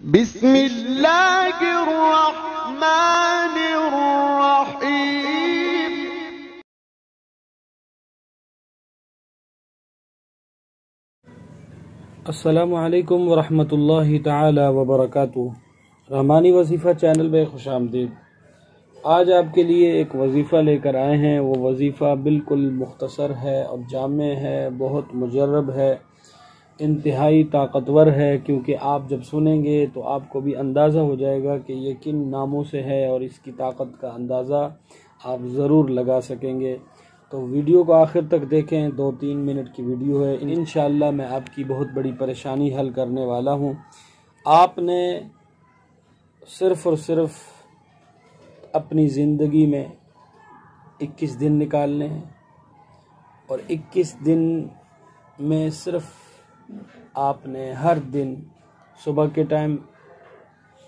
बिस्मिल्लाहिर्रहमानिर्रहीम। अस्सलामु अलैकुम वरहमतुल्लाहि ताला वबरकातुहू। रहमानी वजीफ़ा चैनल में खुशामदीद। आज आपके लिए एक वजीफ़ा लेकर आए हैं। वो वजीफ़ा बिल्कुल मुख्तसर है और जामे है, बहुत मुजर्रब है, इंतहाई ताकतवर है। क्योंकि आप जब सुनेंगे तो आपको भी अंदाज़ा हो जाएगा कि ये किन नामों से है और इसकी ताकत का अंदाज़ा आप ज़रूर लगा सकेंगे। तो वीडियो को आखिर तक देखें। 2-3 मिनट की वीडियो है। इंशाअल्लाह मैं आपकी बहुत बड़ी परेशानी हल करने वाला हूँ। आपने सिर्फ़ और सिर्फ अपनी ज़िंदगी में 21 दिन निकालने हैं और 21 दिन में सिर्फ आपने हर दिन सुबह के टाइम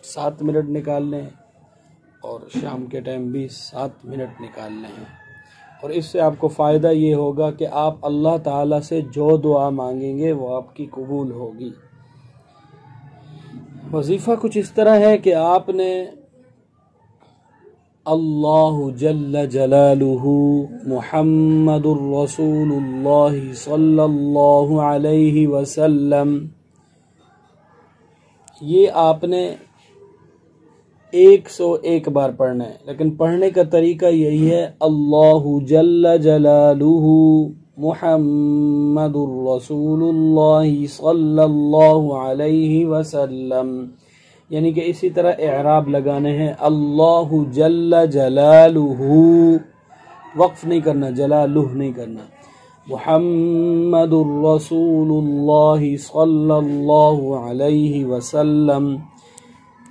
7 मिनट निकालने हैं और शाम के टाइम भी 7 मिनट निकालने हैं। और इससे आपको फ़ायदा ये होगा कि आप अल्लाह ताला से जो दुआ मांगेंगे वो आपकी कबूल होगी। वजीफ़ा कुछ इस तरह है कि आपने अल्लाहु जल्ल जलालुहु मुहम्मदुर रसूलुल्लाह सल्लल्लाहु अलैहि वसल्लम, ये आपने 101 बार पढ़ना है। लेकिन पढ़ने का तरीका यही है, अल्लाहु जल्ल जलालुहु मुहम्मदुर रसूलुल्लाह सल्लल्लाहु अलैहि वसल्लम। यानी कि इसी तरह इराब लगाने हैं, अल्लाहु जल्ल जलालुहु, वक्फ नहीं करना, जलालुह नहीं करना, मुहम्मदुर रसूलुल्लाह सल्लल्लाहु अलैहि वसल्लम।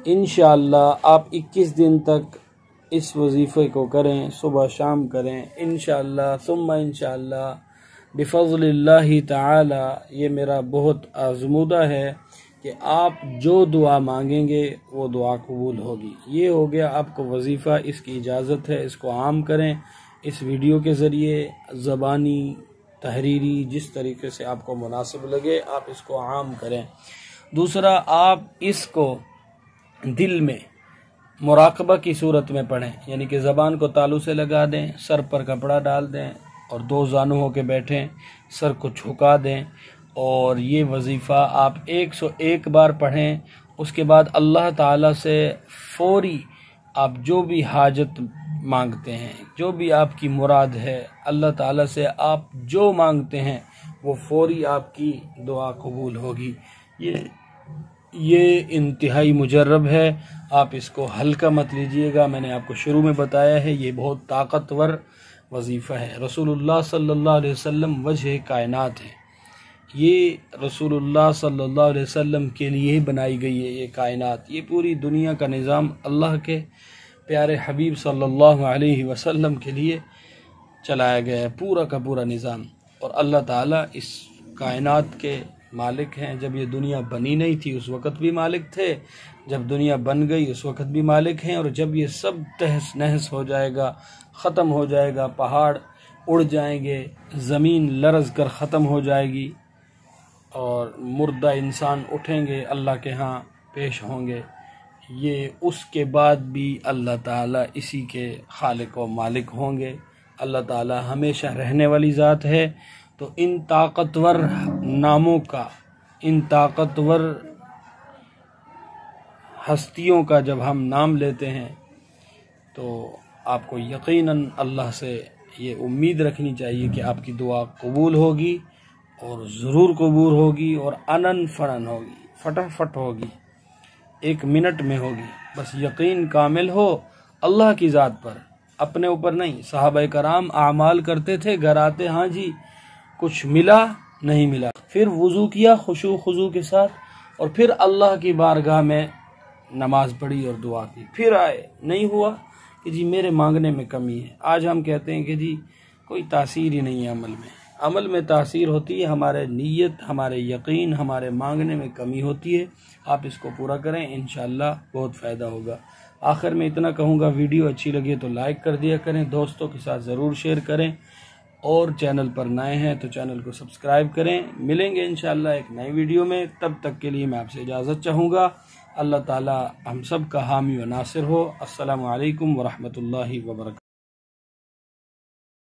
इंशाअल्लाह आप 21 दिन तक इस वजीफ़े को करें, सुबह शाम करें इंशाअल्लाह सुम्मा इंशाअल्लाह बिफ़ज़्लिल्लाहि ताला। ये मेरा बहुत आज़मूदा है कि आप जो दुआ मांगेंगे वो दुआ कबूल होगी। ये हो गया आपको वजीफ़ा। इसकी इजाज़त है, इसको आम करें। इस वीडियो के ज़रिए ज़बानी, तहरीरी, जिस तरीके से आपको मुनासिब लगे आप इसको आम करें। दूसरा, आप इसको दिल में मुराकबा की सूरत में पढ़ें। यानी कि ज़बान को तालू से लगा दें, सर पर कपड़ा डाल दें और 2 जानू होकर बैठें, सर को झुका दें और ये वजीफ़ा आप 101 बार पढ़ें। उसके बाद अल्लाह ताला से फौरी आप जो भी हाजत मांगते हैं, जो भी आपकी मुराद है, अल्लाह ताला से आप जो मांगते हैं वो फौरी आपकी दुआ कबूल होगी। ये इंतहाई मुजर्रब है, आप इसको हल्का मत लीजिएगा। मैंने आपको शुरू में बताया है ये बहुत ताकतवर वजीफ़ा है। रसूलुल्लाह सल्लल्लाहु अलैहि वसल्लम वजह कायनात है। ये रसूलुल्लाह सल्लल्लाहु अलैहि वसल्लम के लिए ही बनाई गई है ये कायनात। ये पूरी दुनिया का निज़ाम अल्लाह के प्यारे हबीब सल्लल्लाहु अलैहि वसल्लम के लिए चलाया गया है, पूरा का पूरा निज़ाम। और अल्लाह ताला इस कायनात के मालिक हैं। जब ये दुनिया बनी नहीं थी उस वक़्त भी मालिक थे, जब दुनिया बन गई उस वक़्त भी मालिक हैं, और जब ये सब तहस नहस हो जाएगा, ख़त्म हो जाएगा, पहाड़ उड़ जाएंगे, ज़मीन लरज़ कर ख़त्म हो जाएगी और मुर्दा इंसान उठेंगे, अल्लाह के यहाँ पेश होंगे, ये उसके बाद भी अल्लाह ताला इसी के खालिक व मालिक होंगे। अल्लाह ताला हमेशा रहने वाली ज़ात है। तो इन ताकतवर नामों का, इन ताकतवर हस्तियों का जब हम नाम लेते हैं तो आपको यकीनन अल्लाह से ये उम्मीद रखनी चाहिए कि आपकी दुआ कबूल होगी और ज़रूर कबूल होगी और अनन फनन होगी, फटाफट होगी, 1 मिनट में होगी। बस यकीन कामिल हो अल्लाह की ज़ात पर, अपने ऊपर नहीं। सहाबाए कराम आमाल करते थे, घर आते हाँ जी कुछ मिला नहीं मिला, फिर वुज़ू किया खुशू खुजू के साथ और फिर अल्लाह की बारगाह में नमाज पढ़ी और दुआ की, फिर आए, नहीं हुआ कि जी मेरे मांगने में कमी है। आज हम कहते हैं कि जी कोई तासीर ही नहीं है अमल में। अमल में तासीर होती है हमारे नीयत, हमारे यकीन, हमारे मांगने में कमी होती है। आप इसको पूरा करें, इंशाअल्लाह बहुत फ़ायदा होगा। आखिर में इतना कहूँगा, वीडियो अच्छी लगी तो लाइक कर दिया करें, दोस्तों के साथ ज़रूर शेयर करें और चैनल पर नए हैं तो चैनल को सब्सक्राइब करें। मिलेंगे इंशाअल्लाह एक नई वीडियो में, तब तक के लिए मैं आपसे इजाज़त चाहूँगा। अल्लाह ताला हम सब का हामी व नासिर हो। अस्सलामु अलैकुम व रहमतुल्लाहि व बरकातहू।